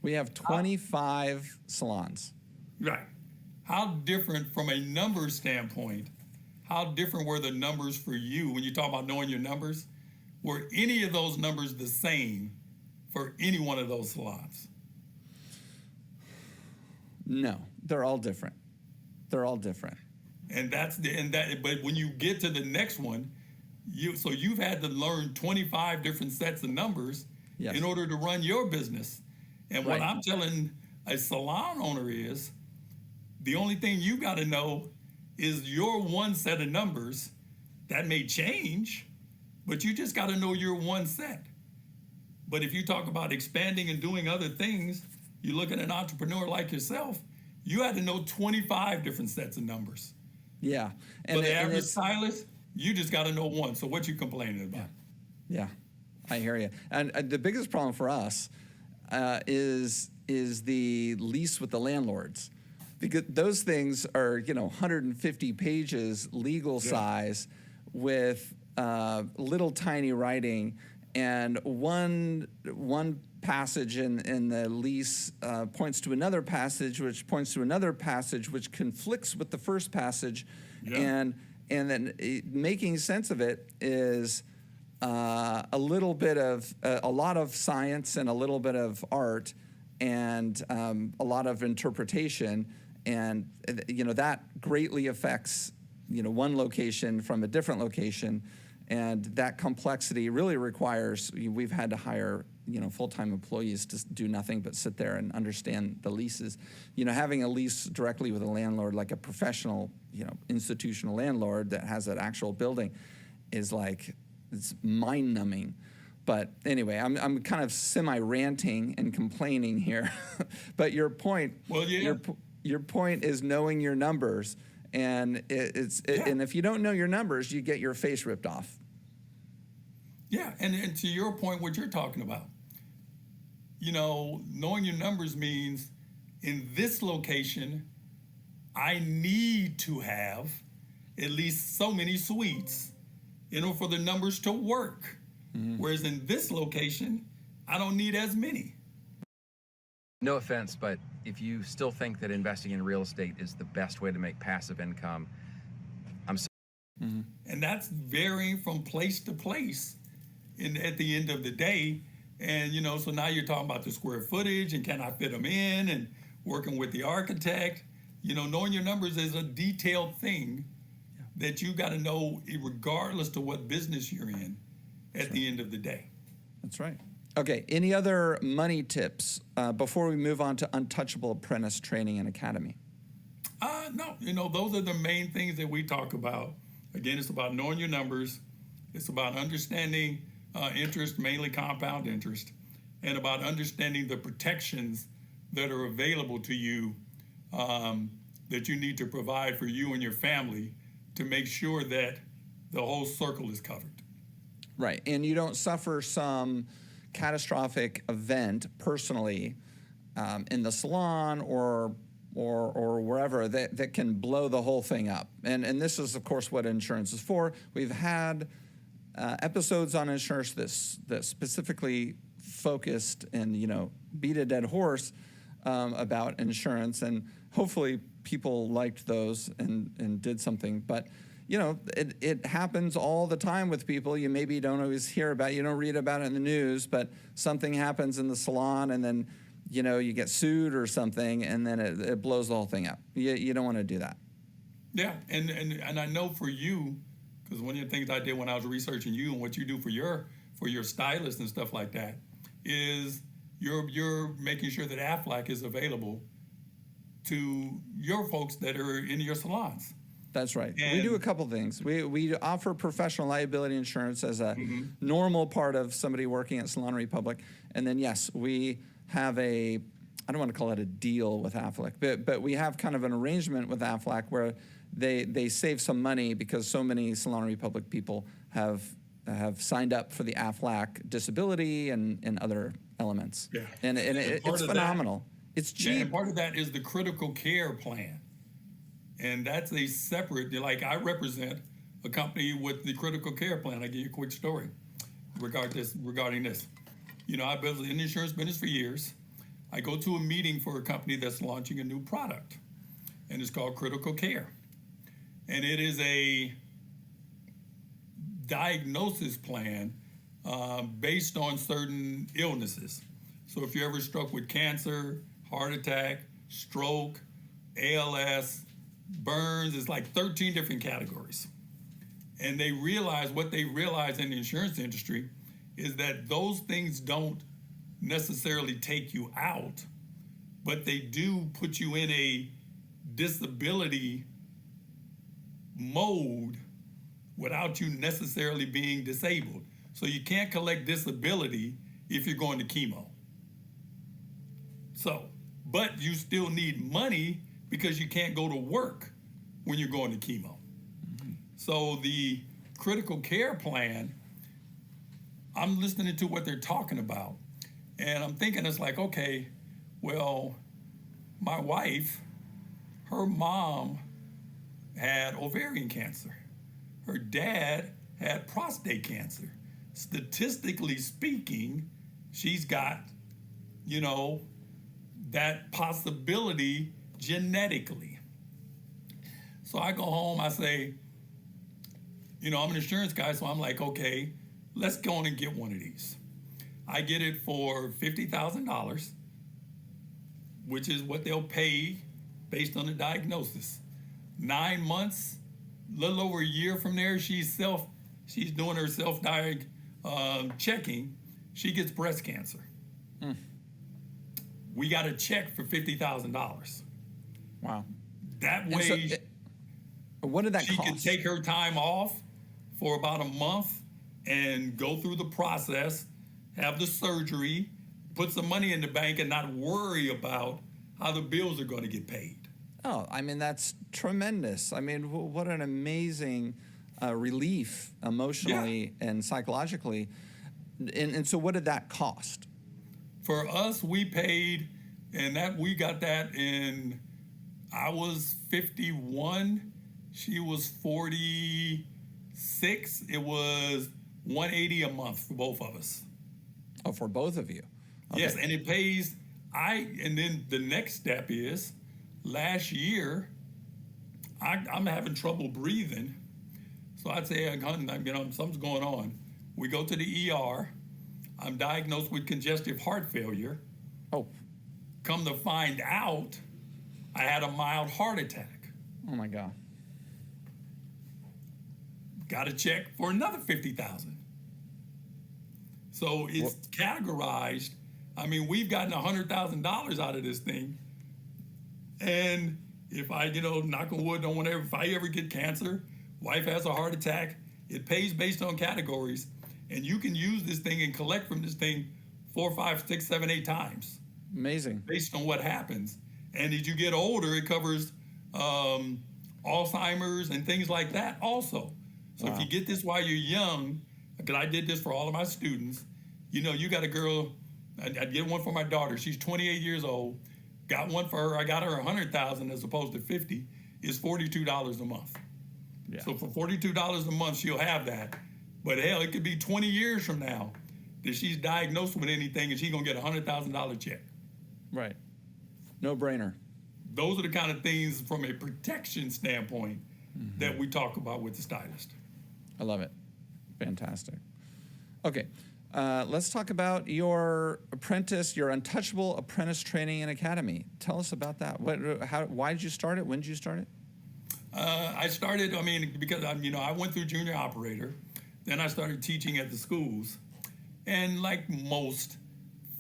We have 25 salons.
Right. How different from a number standpoint, how different were the numbers for you when you talk about knowing your numbers? Were any of those numbers the same for any one of those salons?
No, they're all different. They're all different.
But when you get to the next one, you've had to learn 25 different sets of numbers in order to run your business. And what I'm telling a salon owner is, the only thing you got to know is your one set of numbers. That may change, but you just got to know your one set. But if you talk about expanding and doing other things, you look at an entrepreneur like yourself, you had to know 25 different sets of numbers.
Yeah.
And the average stylist, you just got to know one. So what you complaining about?
Yeah, I hear you. And the biggest problem for us is the lease with the landlords, because those things are 150 pages legal size with little tiny writing, and one passage in the lease points to another passage, which points to another passage, which conflicts with the first passage, and then making sense of it is a little bit of a lot of science and a little bit of art and a lot of interpretation, and that greatly affects one location from a different location, and that complexity really requires, we've had to hire full-time employees to do nothing but sit there and understand the leases. Having a lease directly with a landlord, like a professional institutional landlord that has an actual building, is like, it's mind-numbing. But anyway, I'm kind of semi-ranting and complaining here. But your point, your point is knowing your numbers, and and if you don't know your numbers, you get your face ripped off.
Yeah, and to your point, what you're talking about, knowing your numbers means in this location, I need to have at least so many suites, for the numbers to work. Whereas in this location, I don't need as many.
No offense, but if you still think that investing in real estate is the best way to make passive income, I'm sorry.
And that's varying from place to place at the end of the day. And, so now you're talking about the square footage and can I fit them in, and working with the architect. Knowing your numbers is a detailed thing that you got to know regardless to what business you're in at the end of the day.
That's right. Okay, any other money tips before we move on to Untouchable Apprentice Training and Academy?
No, those are the main things that we talk about. Again, it's about knowing your numbers. It's about understanding interest, mainly compound interest, and about understanding the protections that are available to you that you need to provide for you and your family to make sure that the whole circle is covered.
Right, and you don't suffer some catastrophic event personally in the salon or wherever that can blow the whole thing up. And this is, of course, what insurance is for. We've had episodes on insurance that specifically focused and, beat a dead horse about insurance, and hopefully people liked those and did something. But it happens all the time with people. You maybe don't always hear about it. You don't read about it in the news, but something happens in the salon, and then you get sued or something, and then it blows the whole thing up. You don't want to do that.
Yeah, and I know for you, because one of the things I did when I was researching you and what you do for your stylist and stuff like that is you're making sure that Aflac is available to your folks that are in your salons.
That's right. We do a couple things. We offer professional liability insurance as a normal part of somebody working at Salon Republic. And then, yes, we have I don't want to call it a deal with Aflac, but we have kind of an arrangement with Aflac where they save some money because so many Salon Republic people have signed up for the Aflac disability and other elements.
Yeah.
And it's phenomenal. It's cheap.
Yeah, and part of that is the critical care plan. And that's a separate, I represent a company with the critical care plan. I'll give you a quick story regarding this. I've been in the insurance business for years. I go to a meeting for a company that's launching a new product, and it's called Critical Care. And it is a diagnosis plan based on certain illnesses. So if you're ever struck with cancer, heart attack, stroke, ALS, burns, it's like 13 different categories. And what they realize in the insurance industry is that those things don't necessarily take you out, but they do put you in a disability mode without you necessarily being disabled. So you can't collect disability if you're going to chemo. But you still need money because you can't go to work when you're going to chemo. Mm-hmm. So the critical care plan, I'm listening to what they're talking about, and I'm thinking it's like, okay, well, my wife, her mom had ovarian cancer. Her dad had prostate cancer. Statistically speaking, she's got, that possibility genetically. So I go home, I say, I'm an insurance guy, so I'm like, okay, let's go on and get one of these. I get it for $50,000, which is what they'll pay based on the diagnosis. 9 months, a little over a year from there, she's doing her checking. She gets breast cancer. We got a check for $50,000.
Wow.
That way,
what did that
she
cost?
can take her time off for about a month and go through the process, have the surgery, put some money in the bank, and not worry about how the bills are going to get paid.
Oh, that's tremendous. What an amazing relief emotionally and psychologically. And so what did that cost?
For us, we paid, and we got that in, I was 51, she was 46. It was $180 a month for both of us.
Oh, for both of you? Okay.
Yes, and it pays, and then the next step is, last year, I'm having trouble breathing. So I'd say, something's going on. We go to the ER. I'm diagnosed with congestive heart failure.
Oh.
Come to find out, I had a mild heart attack.
Oh, my God.
Got a check for another $50,000. So it's categorized. We've gotten $100,000 out of this thing. And if I, knock on wood, if I ever get cancer, wife has a heart attack, it pays based on categories. And you can use this thing and collect from this thing 4, 5, 6, 7, 8 times.
Amazing.
based on what happens. And as you get older, it covers Alzheimer's and things like that also. So if you get this while you're young, because I did this for all of my students, you got a girl, I'd get one for my daughter. She's 28 years old. Got one for her. I got her 100,000 as opposed to 50. It's $42 a month.
Yeah.
So for $42 a month, she'll have that. But hell, it could be 20 years from now that she's diagnosed with anything and she's gonna get a $100,000 check.
Right. No brainer.
Those are the kind of things from a protection standpoint that we talk about with the stylist.
I love it. Fantastic. Okay. Let's talk about your Untouchable Apprentice Training and Academy. Tell us about that. Why did you start it? When did you start it?
I started, because I went through junior operator, then I started teaching at the schools. And like most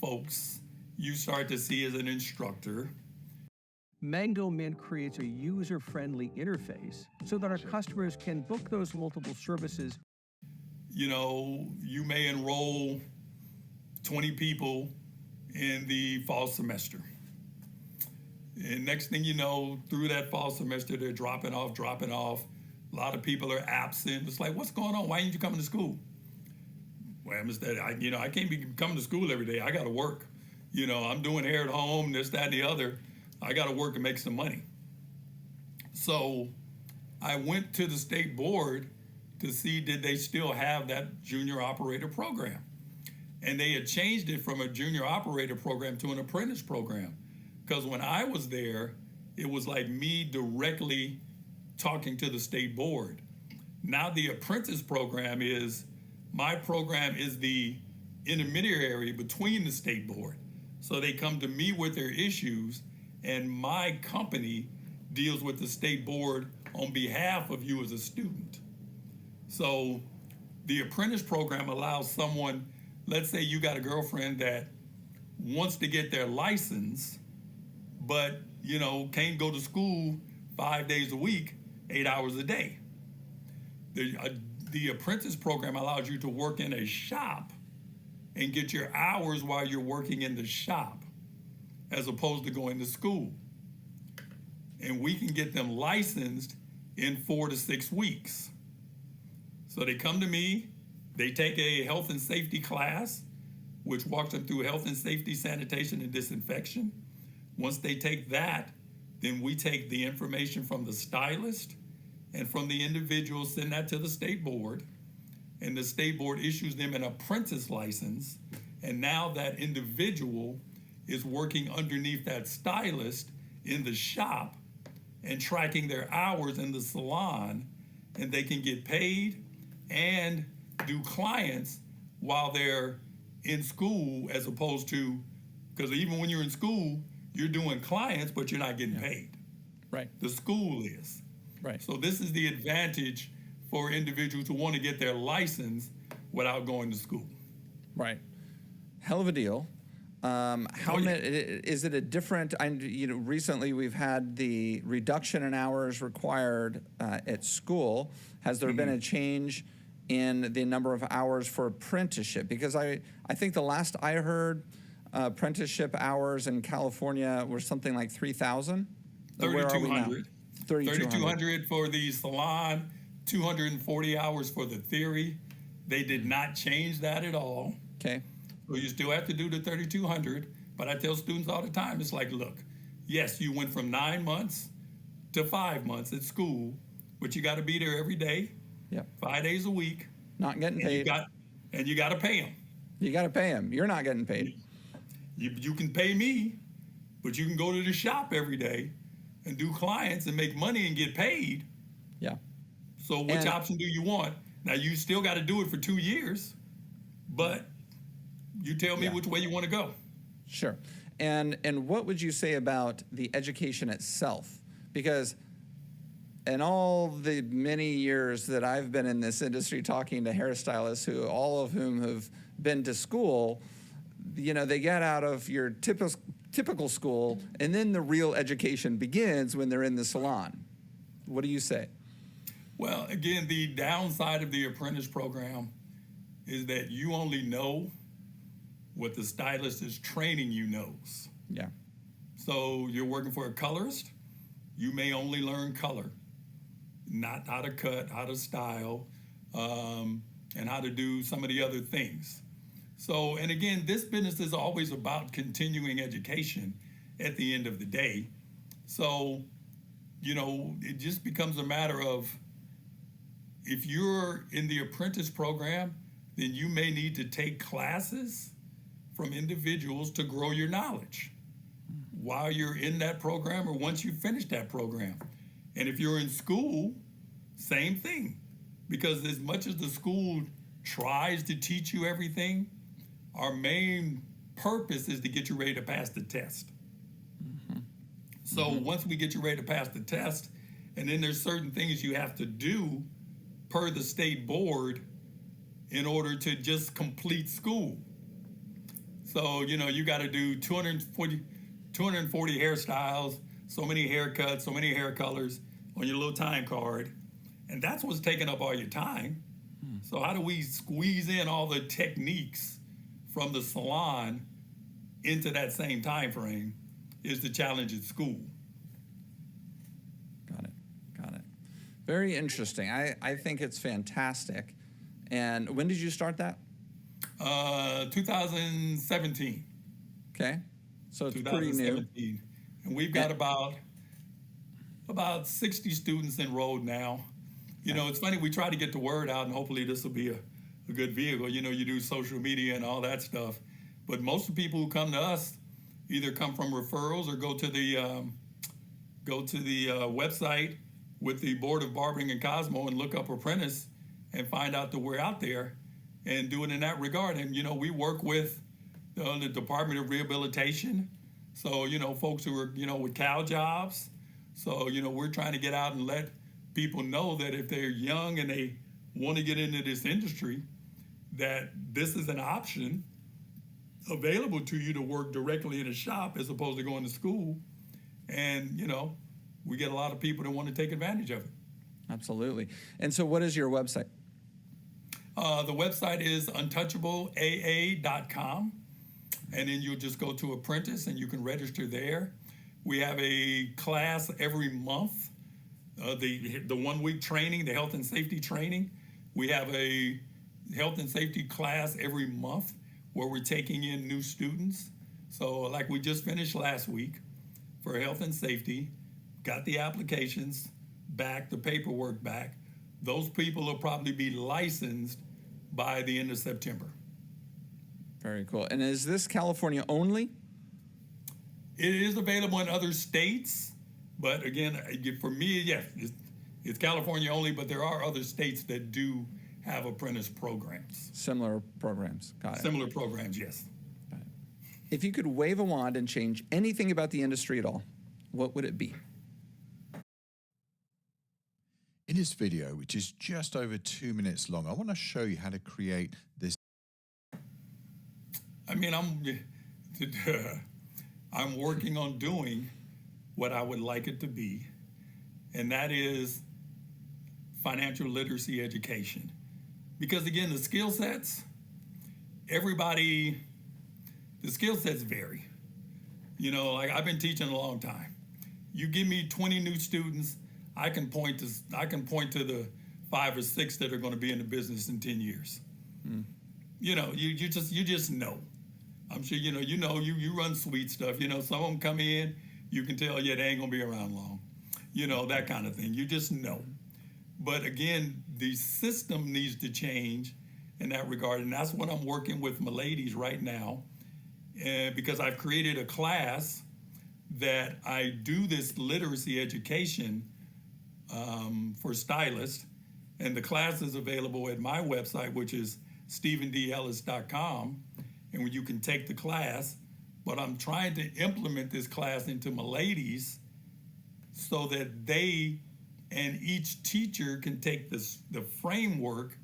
folks, you start to see as an instructor.
Mango Mint creates a user-friendly interface so that our customers can book those multiple services.
You may enroll 20 people in the fall semester. And next thing you know, through that fall semester, they're dropping off. A lot of people are absent. It's like, what's going on? Why ain't you coming to school? Well, I can't be coming to school every day. I got to work. I'm doing hair at home, this, that, and the other. I got to work and make some money. So I went to the state board to see did they still have that junior operator program. And they had changed it from a junior operator program to an apprentice program. Because when I was there, it was like me directly talking to the state board. Now the apprentice program my program is the intermediary between the state board. So they come to me with their issues, and my company deals with the state board on behalf of you as a student. So the apprentice program allows someone, let's say you got a girlfriend that wants to get their license, but can't go to school 5 days a week, 8 hours a day. The apprentice program allows you to work in a shop and get your hours while you're working in the shop, as opposed to going to school. And we can get them licensed in 4 to 6 weeks. So they come to me, they take a health and safety class, which walks them through health and safety, sanitation, and disinfection. Once they take that, then we take the information from the stylist and from the individual, send that to the state board, and the state board issues them an apprentice license. And now that individual is working underneath that stylist in the shop and tracking their hours in the salon, and they can get paid and do clients while they're in school, as opposed to, because even when you're in school, you're doing clients, but you're not getting paid.
Right.
The school is.
Right.
So this is the advantage for individuals who want to get their license without going to school.
Right. Hell of a deal. Is it a different? Recently we've had the reduction in hours required at school. Has there been a change in the number of hours for apprenticeship? Because I think the last I heard, apprenticeship hours in California were something like 3,000.
3,200.
3,200
for the salon, 240 hours for the theory. They did not change that at all.
Okay.
So you still have to do the 3,200, but I tell students all the time, it's like, look, yes, you went from 9 months to 5 months at school, but you got to be there every day,
Yep.
5 days a week.
Not getting paid.
And you got to pay them.
You got to pay them. You're not getting paid.
You can pay me, but you can go to the shop every day and do clients and make money and get paid.
Yeah.
So which option do you want? Now, you still got to do it for 2 years, but you tell me which way you want to go.
Sure. And what would you say about the education itself? Because in all the many years that I've been in this industry talking to hairstylists, all of whom have been to school, they get out of your typical school, and then the real education begins when they're in the salon. What do you say?
Well, again, the downside of the apprentice program is that you only know what the stylist is training you knows.
Yeah.
So you're working for a colorist, you may only learn color, not how to cut, how to style, and how to do some of the other things. So, and again, this business is always about continuing education at the end of the day. So, it just becomes a matter of, if you're in the apprentice program, then you may need to take classes from individuals to grow your knowledge while you're in that program or once you finish that program. And if you're in school, same thing. Because as much as the school tries to teach you everything, our main purpose is to get you ready to pass the test. So once we get you ready to pass the test, and then there's certain things you have to do per the state board in order to just complete school. So, you got to do 240 hairstyles, so many haircuts, so many hair colors on your little time card. And that's what's taking up all your time. So how do we squeeze in all the techniques from the salon into that same time frame is the challenge at school.
Got it. Very interesting. I think it's fantastic. And when did you start that?
2017.
Okay. So it's pretty new.
And we've got about 60 students enrolled now. It's funny, we try to get the word out, and hopefully this will be a good vehicle. You do social media and all that stuff. But most of the people who come to us either come from referrals or go to the website with the Board of Barbering and Cosmo and look up apprentice and find out that we're out there and do it in that regard. And, we work with the Department of Rehabilitation. So, folks who are, with cow jobs. So, we're trying to get out and let people know that if they're young and they want to get into this industry, that this is an option available to you to work directly in a shop as opposed to going to school. And, we get a lot of people that want to take advantage of it.
Absolutely. And so what is your website?
The website is untouchableaa.com. And then you'll just go to apprentice and you can register there. We have a class every month, the 1 week training, the health and safety training. We have a health and safety class every month where we're taking in new students. So like we just finished last week for health and safety, got the applications back, the paperwork back. Those people will probably be licensed by the end of September.
Very cool. And is this California only?
It is available in other states, but again, for me, yes, it's California only, but there are other states that do have apprentice programs.
Similar programs. Got it.
Similar programs, yes.
Got it. If you could wave a wand and change anything about the industry at all, what would it be?
In this video, which is just over 2 minutes long, I want to show you how to create this.
I mean, I'm working on doing what I would like it to be, and that is financial literacy education. Because again, the skill sets vary. Like I've been teaching a long time. You give me 20 new students, I can point to the 5 or 6 that are going to be in the business in 10 years. You just know. I'm sure you run sweet stuff. Some of them come in, you can tell, they ain't gonna be around long. That kind of thing. You just know. But again, the system needs to change in that regard, and that's what I'm working with my ladies right now, because I've created a class that I do this literacy education for stylists, and the class is available at my website, which is StephenDEllis.com, and you can take the class. But I'm trying to implement this class into my ladies so that they and each teacher can take the framework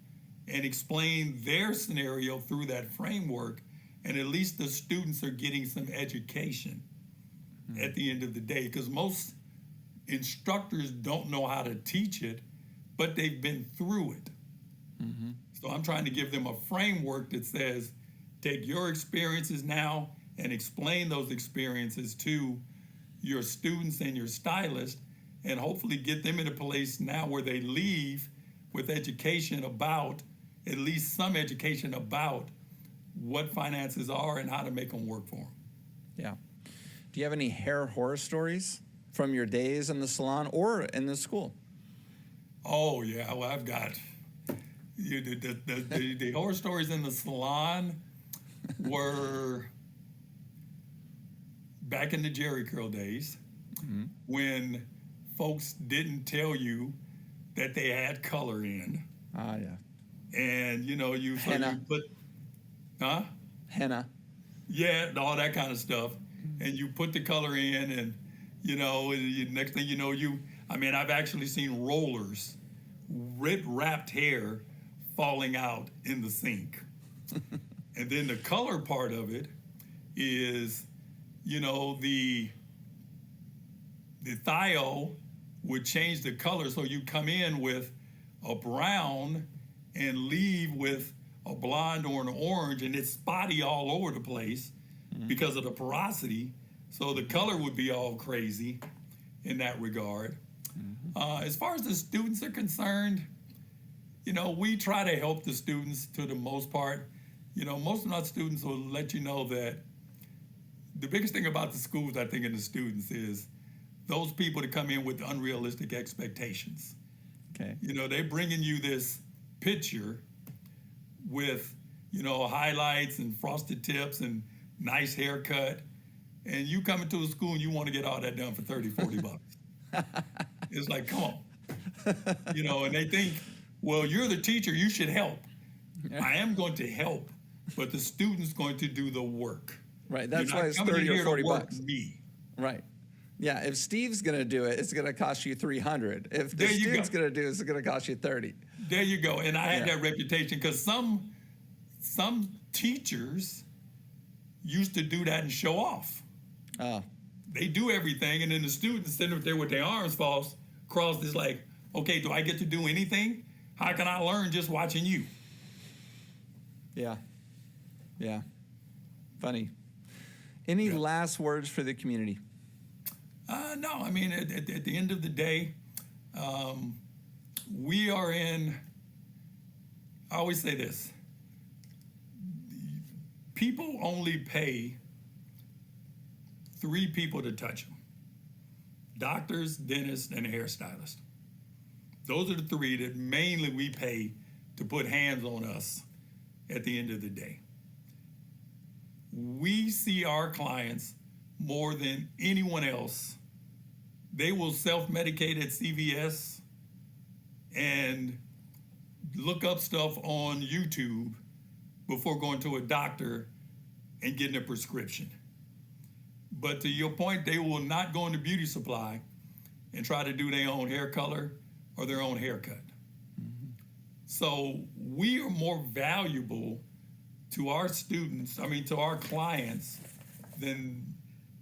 and explain their scenario through that framework, and at least the students are getting some education at the end of the day, because most instructors don't know how to teach it, but they've been through it. So I'm trying to give them a framework that says, take your experiences now and explain those experiences to your students and your stylist, and hopefully get them in a place now where they leave with education about, at least some education about what finances are and how to make them work for them.
Yeah. Do you have any hair horror stories from your days in the salon or in the school?
Oh, yeah. Well, I've got the horror stories in the salon were back in the Jerry Curl days when folks didn't tell you that they had color in.
Ah, yeah.
And, you
Henna.
put, huh?
Henna.
Yeah, all that kind of stuff. And you put the color in, and, next thing you know, I've actually seen rollers, wrapped hair falling out in the sink. And then the color part of it is, the thio would change the color. So you come in with a brown and leave with a blonde or an orange, and it's spotty all over the place because of the porosity. So the color would be all crazy in that regard. As far as the students are concerned, we try to help the students to the most part. Most of our students will let you know that the biggest thing about the schools, I think, and the students is those people that come in with unrealistic expectations.
Okay.
They're bringing you this picture with, highlights and frosted tips and nice haircut. And you come into a school and you want to get all that done for 30, 40 bucks. It's like, come on. And they think, well, you're the teacher, you should help. I am going to help, but the student's going to do the work.
Right, that's
You're
why
not
it's
coming in
30 or
here to
40
work
bucks.
Me.
Right. Yeah, if Steve's going to do it, it's going to cost you $300. If the
There you
student's
go.
going to do it, it's going to cost you $30.
There you go. And I had
Yeah.
that reputation because some teachers used to do that and show off.
Oh,
They do everything, and then the students sitting there with their arms crossed is like, okay, do I get to do anything? How can I learn just watching you?
yeah. Yeah. Funny. Any
Yeah.
last words for the community?
No, I mean, at the end of the day, we are in, I always say this, people only pay 3 people to touch them: doctors, dentists, and a hairstylist. Those are the 3 that mainly we pay to put hands on us at the end of the day. We see our clients more than anyone else. They will self-medicate at CVS and look up stuff on YouTube before going to a doctor and getting a prescription. But to your point, they will not go into beauty supply and try to do their own hair color or their own haircut. So we are more valuable to our students, to our clients than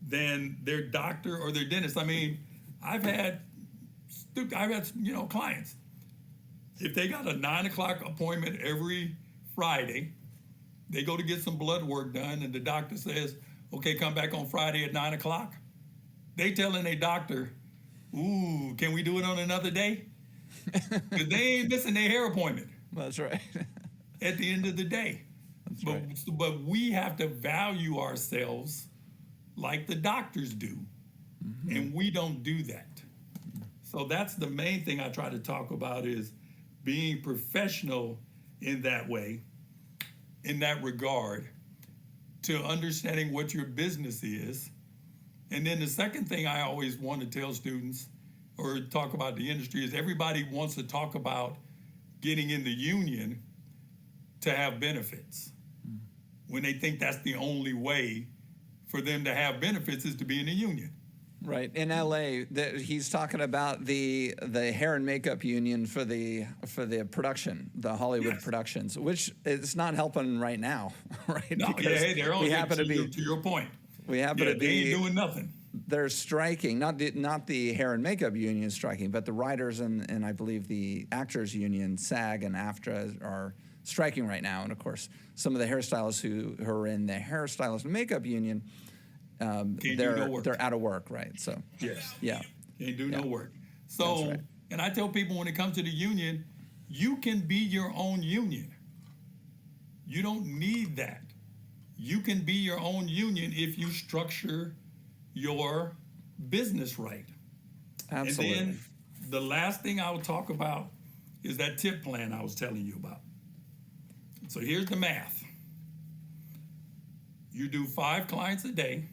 their doctor or their dentist. I've had clients. If they got a 9 o'clock appointment every Friday, they go to get some blood work done, and the doctor says, okay, come back on Friday at 9 o'clock. They telling their doctor, ooh, can we do it on another day? Because they ain't missing their hair appointment
That's right.
at the end of the day. But we have to value ourselves like the doctors do, and we don't do that. So that's the main thing I try to talk about is being professional in that way, in that regard, to understanding what your business is. And then the second thing I always want to tell students or talk about the industry is everybody wants to talk about getting in the union to have benefits when they think that's the only way for them to have benefits is to be in the union.
Right. In LA, he's talking about the hair and makeup union for the production, the Hollywood
Yes.
productions, which it's not helping right now, right?
No,
Because
they're on
we happen to be
to your point.
we happen to
They
be
ain't doing nothing.
they're striking. Not the hair and makeup union striking, but the writers and I believe the actors union, SAG and AFTRA, are striking right now. And of course, some of the hairstylists who are in the hairstylist and makeup union, they're out of work, right? So
Yes.
yeah,
Can't do no work.
That's
So,
right.
and I tell people when it comes to the union, you can be your own union. You don't need that. You can be your own union if you structure your business right.
absolutely.
And then the last thing I will talk about is that tip plan I was telling you about. So here's the math. You do 5 clients a day.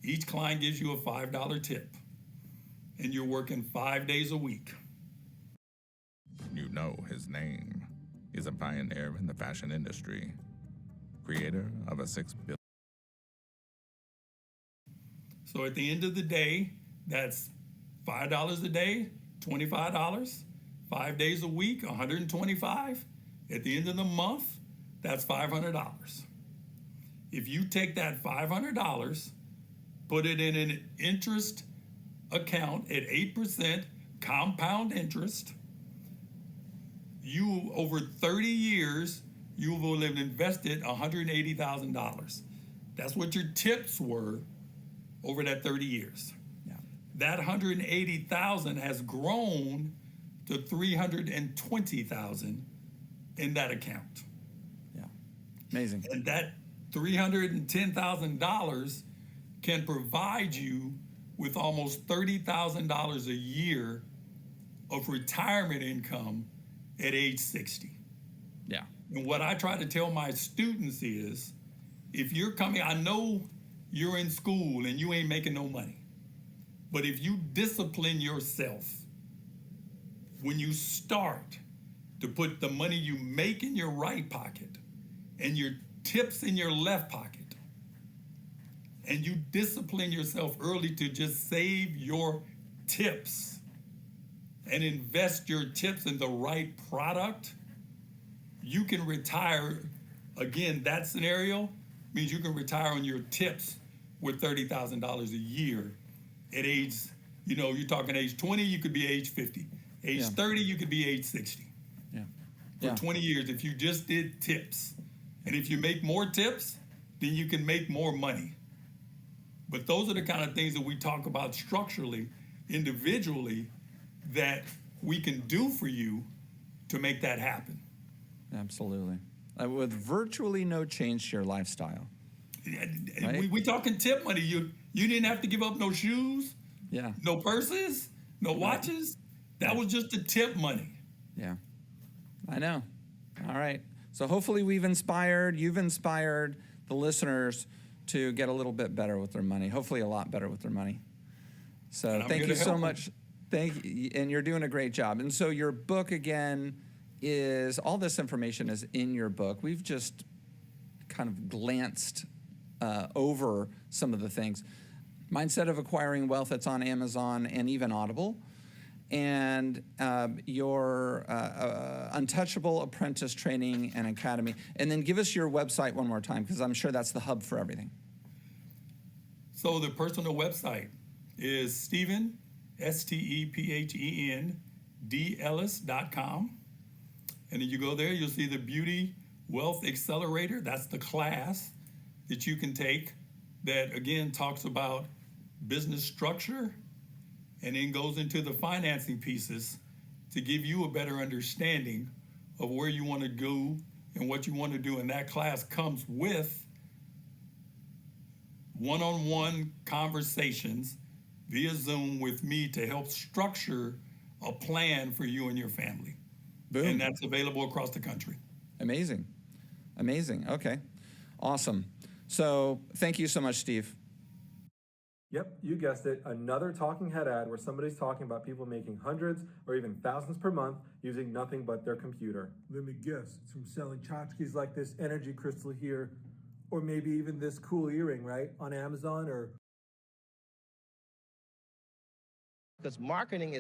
Each client gives you a $5 tip. And you're working 5 days a week.
You know his name. He's a pioneer in the fashion industry, creator of a $6 billion.
So at the end of the day, that's $5 a day, $25, 5 days a week, $125. At the end of the month, that's $500. If you take that $500, put it in an interest account at 8% compound interest, you over 30 years, you will have invested $180,000. That's what your tips were over that 30 years.
Yeah.
That $180,000 has grown to $320,000 in that account.
Yeah, amazing.
And that $310,000 can provide you with almost $30,000 a year of retirement income at age 60.
Yeah,
And what I try to tell my students is, if you're coming, I know you're in school and you ain't making no money, but if you discipline yourself when you start to put the money you make in your right pocket and your tips in your left pocket, and you discipline yourself early to just save your tips and invest your tips in the right product, you can retire. Again, that scenario means you can retire on your tips with $30,000 a year at age, you're talking age 20, you could be age 50. Age 30, you could be age 60.
yeah,
For 20 years, if you just did tips. And if you make more tips, then you can make more money. But those are the kind of things that we talk about structurally, individually, that we can do for you to make that happen.
absolutely. With virtually no change to your lifestyle. Right?
We talking tip money. You didn't have to give up no shoes,
Yeah,
no purses, no watches. That was just the tip money.
yeah, I know. All right. So hopefully you've inspired the listeners to get a little bit better with their money, hopefully a lot better with their money. So
And I'm
thank
here
you
to
so
help
much. Thank you, and you're doing a great job. And so your book, again, is all this information is in your book. We've just kind of glanced over some of the things. Mindset of Acquiring Wealth, that's on Amazon and even Audible. And your Untouchable Apprentice Training and Academy. And then give us your website one more time, because I'm sure that's the hub for everything.
So the personal website is Stephen, STEPHENDEllis.com. And then you go there, you'll see the Beauty Wealth Accelerator. That's the class that you can take that, again, talks about business structure and then goes into the financing pieces to give you a better understanding of where you want to go and what you want to do. And that class comes with one-on-one conversations via Zoom with me to help structure a plan for you and your family.
Boom.
And that's available across the country.
Amazing. Amazing. Okay. Awesome. So thank you so much, Steve.
Yep, you guessed it. Another talking head ad where somebody's talking about people making hundreds or even thousands per month using nothing but their computer. Let me guess, it's from selling tchotchkes like this energy crystal here, or maybe even this cool earring, right? On Amazon or...
Because marketing is